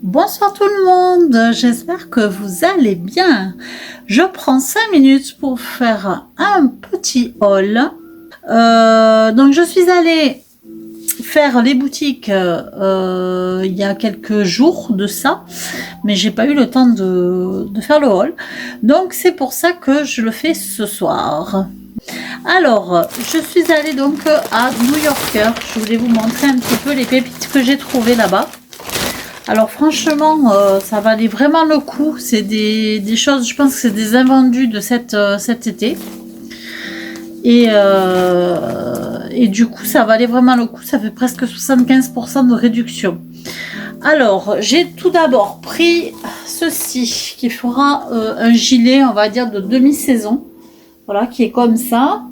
Bonsoir tout le monde, j'espère que vous allez bien. Je prends 5 minutes pour faire un petit haul. Donc je suis allée faire les boutiques il y a quelques jours de ça, mais j'ai pas eu le temps de faire le haul. Donc c'est pour ça que je le fais ce soir. Alors, je suis allée donc à New Yorker. Je voulais vous montrer un petit peu les pépites que j'ai trouvées là-bas. Alors franchement, ça valait vraiment le coup. C'est des choses, je pense que c'est des invendus de cet été. Et du coup, ça valait vraiment le coup. Ça fait presque 75% de réduction. Alors, j'ai tout d'abord pris ceci qui fera un gilet, on va dire, de demi-saison. Voilà, qui est comme ça.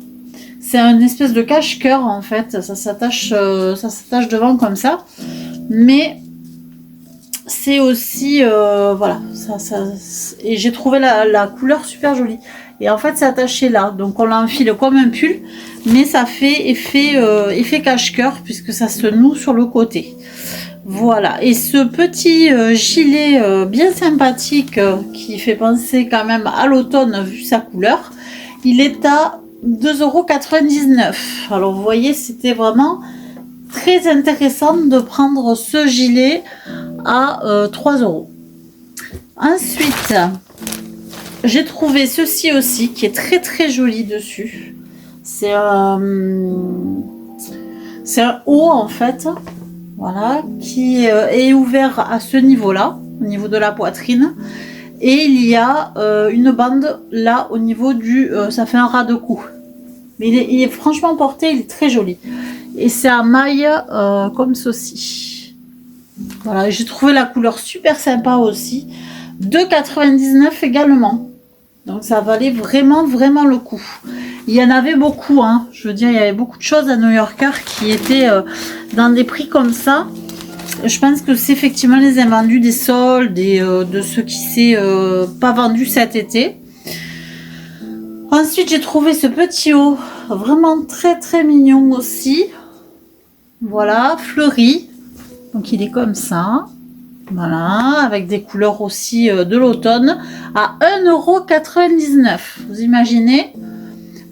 C'est une espèce de cache-cœur en fait. Ça s'attache devant comme ça. Mais c'est aussi voilà, et j'ai trouvé la couleur super jolie. Et en fait, c'est attaché là, donc on l'enfile comme un pull, mais ça fait effet cache-cœur puisque ça se noue sur le côté. Voilà, et ce petit gilet bien sympathique qui fait penser quand même à l'automne vu sa couleur, il est à 2,99 €. Alors vous voyez, c'était vraiment très intéressant de prendre ce gilet à 3 €. Ensuite, j'ai trouvé ceci aussi qui est très très joli dessus. C'est un haut en fait, voilà, qui est ouvert à ce niveau-là, au niveau de la poitrine. Et il y a une bande là au niveau du... ça fait un ras de cou. Mais il est franchement porté, il est très joli. Et c'est à maille comme ceci. Voilà, j'ai trouvé la couleur super sympa aussi. 2,99 € également. Donc ça valait vraiment vraiment le coup. Il y en avait beaucoup, hein. Je veux dire, il y avait beaucoup de choses à New Yorker qui étaient dans des prix comme ça. Je pense que c'est effectivement les invendus des soldes et de ce qui s'est pas vendu cet été. Ensuite, j'ai trouvé ce petit haut vraiment très très mignon aussi. Voilà, fleuri. Donc il est comme ça. Voilà, avec des couleurs aussi de l'automne à 1,99 €. Vous imaginez?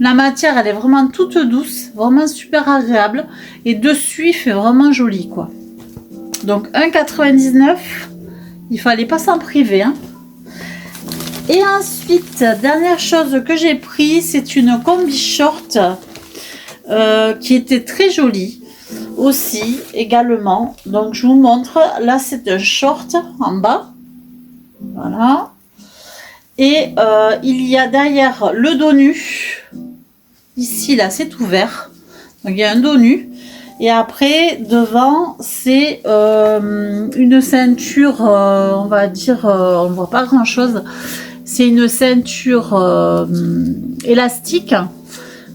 La matière, elle est vraiment toute douce, vraiment super agréable. Et dessus, il fait vraiment joli, quoi. Donc 1,99 €, il fallait pas s'en priver, hein. Et ensuite, dernière chose que j'ai pris, c'est une combi short qui était très jolie aussi également. Donc je vous montre, là c'est un short en bas, voilà. Et il y a derrière le dos nu, ici là c'est ouvert, donc il y a un dos nu. Et après, devant, c'est une ceinture, on va dire, on ne voit pas grand-chose. C'est une ceinture élastique.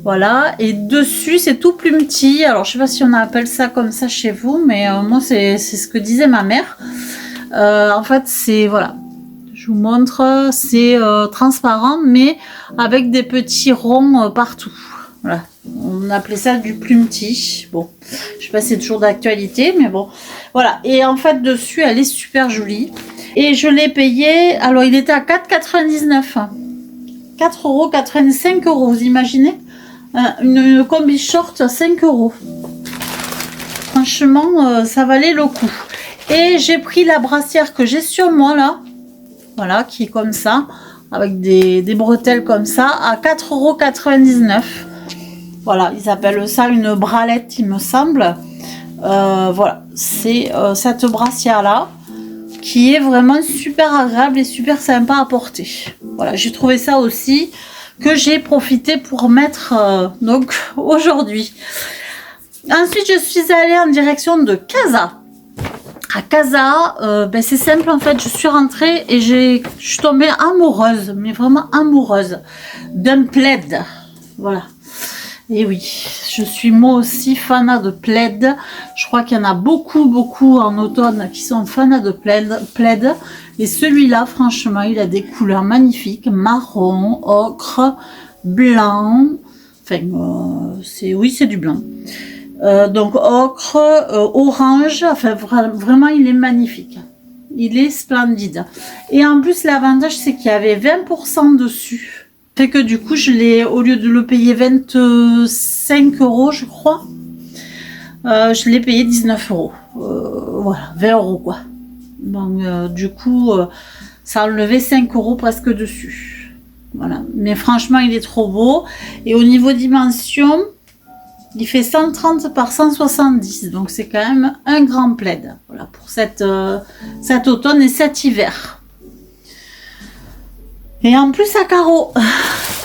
Voilà. Et dessus, c'est tout plumetis. Alors, je ne sais pas si on appelle ça comme ça chez vous, mais moi, c'est ce que disait ma mère. En fait, c'est... Voilà. Je vous montre. C'est transparent, mais avec des petits ronds partout. Voilà. On appelait ça du plumetis. Bon, je sais pas si c'est toujours d'actualité, mais bon. Voilà. Et en fait, dessus, elle est super jolie. Et je l'ai payé. Alors, il était à 4,99 €. 4,95 €. Vous imaginez? Une combi short à 5 €. Franchement, ça valait le coup. Et j'ai pris la brassière que j'ai sur moi là. Voilà, qui est comme ça. Avec des bretelles comme ça. À 4,99 €. Voilà, ils appellent ça une bralette, il me semble. Voilà, c'est cette brassière-là qui est vraiment super agréable et super sympa à porter. Voilà, j'ai trouvé ça aussi que j'ai profité pour mettre donc aujourd'hui. Ensuite, je suis allée en direction de Casa. À Casa, ben c'est simple en fait, je suis rentrée et je suis tombée amoureuse, mais vraiment amoureuse d'un plaid. Voilà. Et oui, je suis moi aussi fanat de plaid. Je crois qu'il y en a beaucoup en automne qui sont fanats de plaid. Et celui-là, franchement, il a des couleurs magnifiques. Marron, ocre, blanc. Enfin, c'est du blanc. Donc ocre, orange. Enfin, vraiment, il est magnifique. Il est splendide. Et en plus, l'avantage, c'est qu'il y avait 20% dessus. Fait que du coup, au lieu de le payer 25 € je crois, je l'ai payé 19 €. Voilà, 20 € quoi. Donc, du coup, ça a enlevé 5 € presque dessus. Voilà. Mais franchement, il est trop beau. Et au niveau dimension, il fait 130 par 170. Donc, c'est quand même un grand plaid. Voilà, pour cet automne et cet hiver. Et en plus, à carreaux.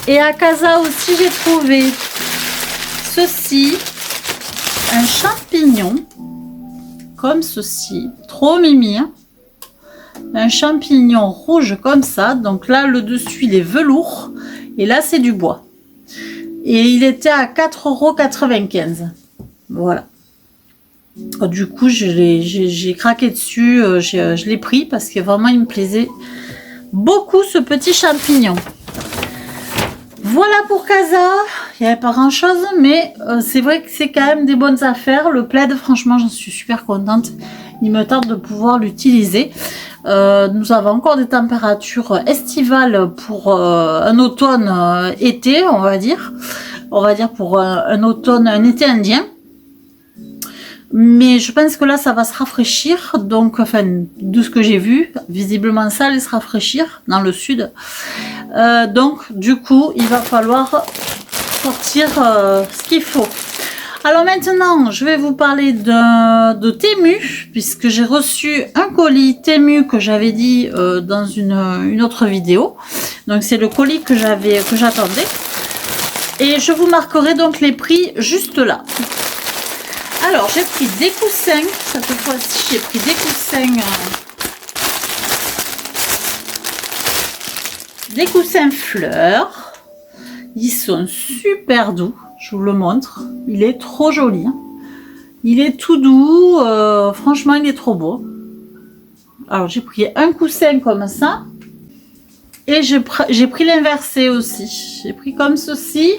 Et à Casa aussi, j'ai trouvé ceci. Un champignon. Comme ceci. Trop mimi, hein. Un champignon rouge comme ça. Donc là, le dessus, il est velours. Et là, c'est du bois. Et il était à 4,95 €. Voilà. Du coup, j'ai craqué dessus. Je l'ai pris parce que vraiment, il me plaisait beaucoup ce petit champignon. Voilà pour Casa. Il n'y avait pas grand chose, mais c'est vrai que c'est quand même des bonnes affaires. Le plaid, franchement, j'en suis super contente. Il me tente de pouvoir l'utiliser. Nous avons encore des températures estivales pour un automne-été, on va dire. On va dire pour un automne, un été indien. Mais je pense que là, ça va se rafraîchir. Donc, enfin, de ce que j'ai vu, visiblement, ça allait se rafraîchir dans le sud. Donc, du coup, il va falloir sortir ce qu'il faut. Alors maintenant, je vais vous parler de Temu, puisque j'ai reçu un colis Temu que j'avais dit dans une autre vidéo. Donc, c'est le colis que j'attendais. Et je vous marquerai donc les prix juste là. Alors, j'ai pris des coussins. Cette fois-ci, j'ai pris des coussins. Des coussins fleurs. Ils sont super doux. Je vous le montre. Il est trop joli. Hein. Il est tout doux. Franchement, il est trop beau. Alors, j'ai pris un coussin comme ça. Et j'ai pris l'inversé aussi. J'ai pris comme ceci.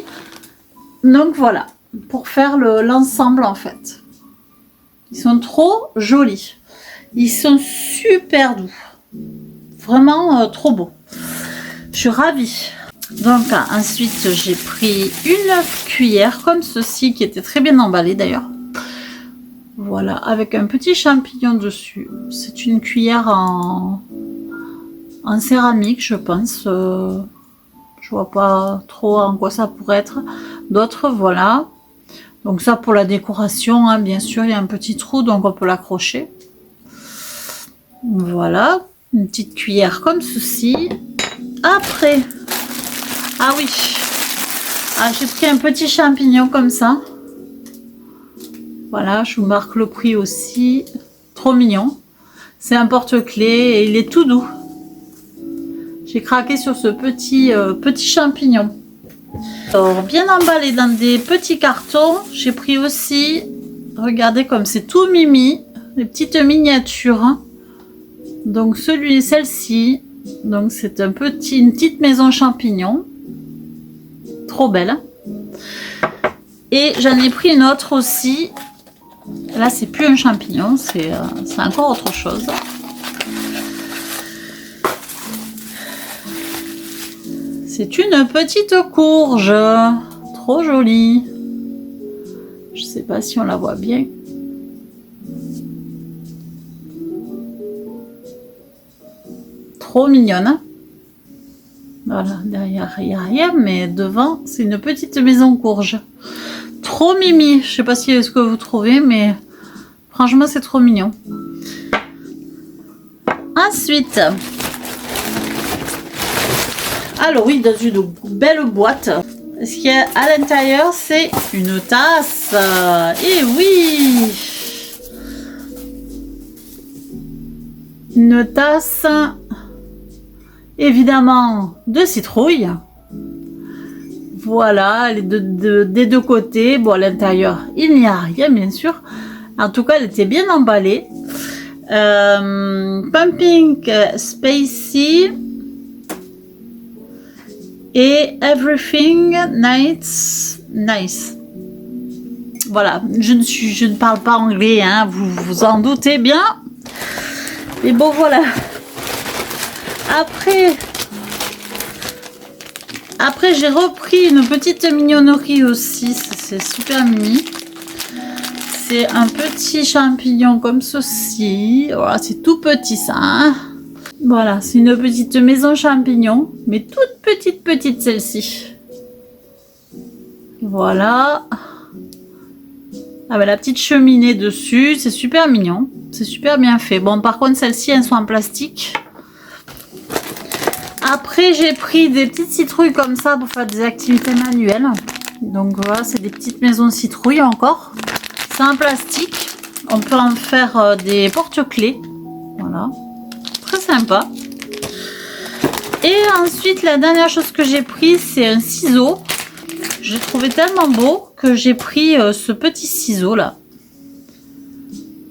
Donc, voilà. Pour faire l'ensemble, en fait. Ils sont trop jolis. Ils sont super doux. Vraiment trop beaux. Je suis ravie. Donc ensuite j'ai pris une cuillère comme ceci qui était très bien emballée d'ailleurs. Voilà, avec un petit champignon dessus. C'est une cuillère en céramique, je pense. Je vois pas trop en quoi ça pourrait être. D'autres, voilà. Donc ça pour la décoration, hein, bien sûr, il y a un petit trou, donc on peut l'accrocher. Voilà, une petite cuillère comme ceci. Après, ah oui, j'ai pris un petit champignon comme ça. Voilà, je vous marque le prix aussi. Trop mignon. C'est un porte-clés et il est tout doux. J'ai craqué sur ce petit champignon. Alors, bien emballé dans des petits cartons. J'ai pris aussi, regardez comme c'est tout mimi, les petites miniatures. Donc celle-ci, donc c'est une petite maison champignon. Trop belle. Et j'en ai pris une autre aussi. Là, c'est plus un champignon, c'est encore autre chose. C'est une petite courge. Trop jolie. Je sais pas si on la voit bien. Trop mignonne. Voilà, derrière, il n'y a rien, mais devant, c'est une petite maison courge. Trop mimi. Je sais pas si c'est ce que vous trouvez, mais franchement, c'est trop mignon. Ensuite, alors oui, dans une belle boîte. Ce qu'il y a à l'intérieur, c'est une tasse. Et oui, une tasse, évidemment, de citrouille. Voilà, elle est des deux côtés. Bon, à l'intérieur, il n'y a rien, bien sûr. En tout cas, elle était bien emballée. Pumping Spacey. Et Everything Nice. Voilà, je ne parle pas anglais, hein, vous vous en doutez bien. Et bon, voilà. Après j'ai repris une petite mignonnerie aussi. C'est super mini. C'est un petit champignon comme ceci. Voilà, c'est tout petit ça. Hein, voilà, c'est une petite maison champignon. Mais toute petite celle-ci. Voilà. Ah ben, la petite cheminée dessus. C'est super mignon. C'est super bien fait. Bon, par contre, celles-ci, elles sont en plastique. Après, j'ai pris des petites citrouilles comme ça pour faire des activités manuelles. Donc voilà, c'est des petites maisons citrouilles encore. C'est en plastique. On peut en faire des porte-clés. Voilà. Très sympa. Et ensuite, la dernière chose que j'ai pris, c'est un ciseau. J'ai trouvé tellement beau que j'ai pris ce petit ciseau là.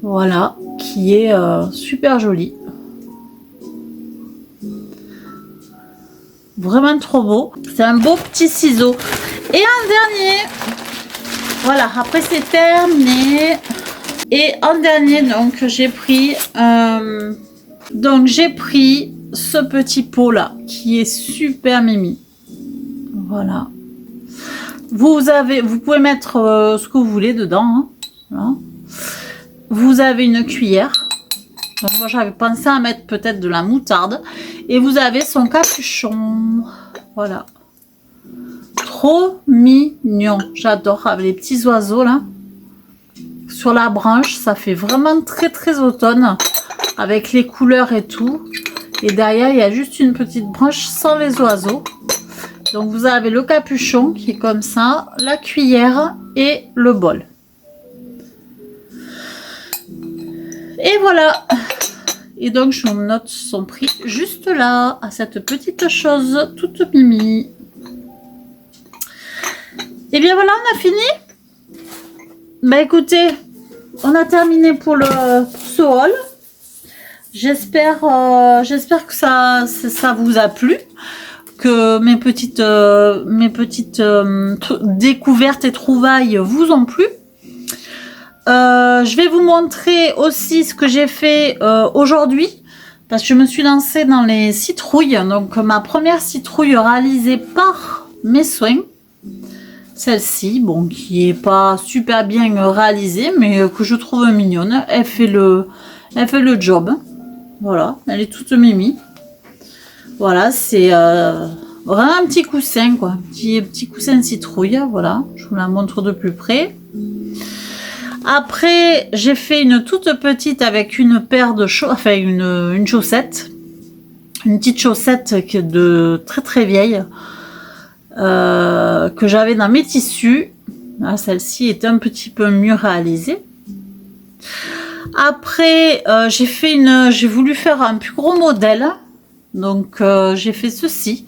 Voilà, qui est super joli. Vraiment trop beau. C'est un beau petit ciseau. Et un dernier. Voilà, après c'est terminé. Et en dernier, donc j'ai pris ce petit pot là qui est super mimi. Voilà. Vous pouvez mettre ce que vous voulez dedans. Hein. Voilà. Vous avez une cuillère. Donc moi j'avais pensé à mettre peut-être de la moutarde. Et vous avez son capuchon. Voilà. Trop mignon. J'adore avec les petits oiseaux là. Sur la branche, ça fait vraiment très automne. Avec les couleurs et tout. Et derrière, il y a juste une petite branche sans les oiseaux. Donc vous avez le capuchon qui est comme ça. La cuillère et le bol. Et voilà. Et donc je vous note son prix juste là, à cette petite chose toute mimi. Et bien voilà, on a fini. Bah écoutez, on a terminé pour ce haul. J'espère que ça vous a plu, que mes petites découvertes et trouvailles vous ont plu. Je vais vous montrer aussi ce que j'ai fait aujourd'hui, parce que je me suis lancée dans les citrouilles. Donc ma première citrouille réalisée par mes soins, celle-ci, bon, qui est pas super bien réalisée, mais que je trouve mignonne. Elle fait le job. Voilà, elle est toute mimi. Voilà, c'est vraiment un petit coussin, quoi, petit coussin citrouille. Voilà, je vous la montre de plus près. Après, j'ai fait une toute petite avec une paire de chaussettes, une chaussette. Une petite chaussette de très vieille. Que j'avais dans mes tissus. Celle-ci est un petit peu mieux réalisée. Après, j'ai voulu faire un plus gros modèle. Donc, j'ai fait ceci.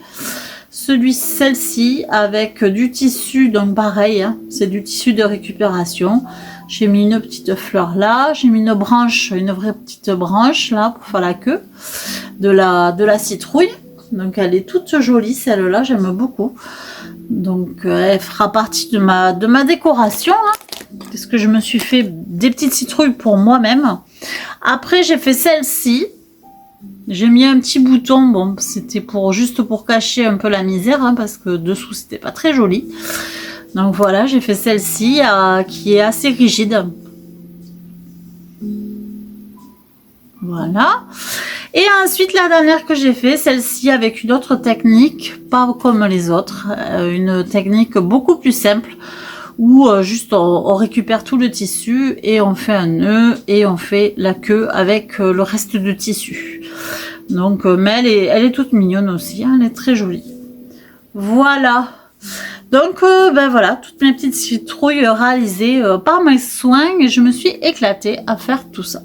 Celle-ci avec du tissu, donc pareil, hein, c'est du tissu de récupération. J'ai mis une petite fleur là, j'ai mis une vraie petite branche là pour faire la queue de la citrouille. Donc elle est toute jolie celle-là, j'aime beaucoup. Donc elle fera partie de ma décoration là, parce que je me suis fait des petites citrouilles pour moi-même. Après j'ai fait celle-ci. J'ai mis un petit bouton, bon c'était juste pour cacher un peu la misère, hein, parce que dessous c'était pas très joli. Donc voilà, j'ai fait celle-ci qui est assez rigide. Voilà. Et ensuite la dernière que j'ai fait, celle-ci avec une autre technique, pas comme les autres, une technique beaucoup plus simple, où juste on récupère tout le tissu et on fait un nœud et on fait la queue avec le reste du tissu. Donc mais elle est toute mignonne aussi, hein, elle est très jolie. Voilà. Donc ben voilà, toutes mes petites citrouilles réalisées par mes soins, et je me suis éclatée à faire tout ça.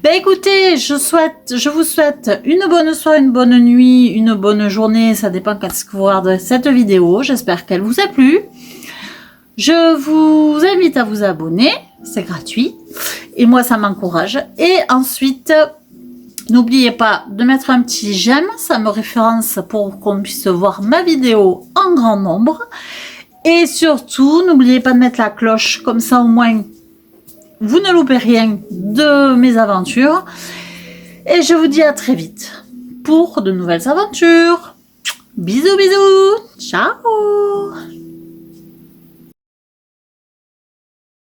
Ben écoutez, je vous souhaite une bonne soirée, une bonne nuit, une bonne journée, ça dépend quand est-ce que vous regardez cette vidéo. J'espère qu'elle vous a plu. Je vous invite à vous abonner, c'est gratuit et moi ça m'encourage. Et ensuite, n'oubliez pas de mettre un petit j'aime, ça me référence pour qu'on puisse voir ma vidéo en grand nombre. Et surtout, n'oubliez pas de mettre la cloche, comme ça au moins vous ne loupez rien de mes aventures. Et je vous dis à très vite pour de nouvelles aventures. Bisous, bisous. Ciao.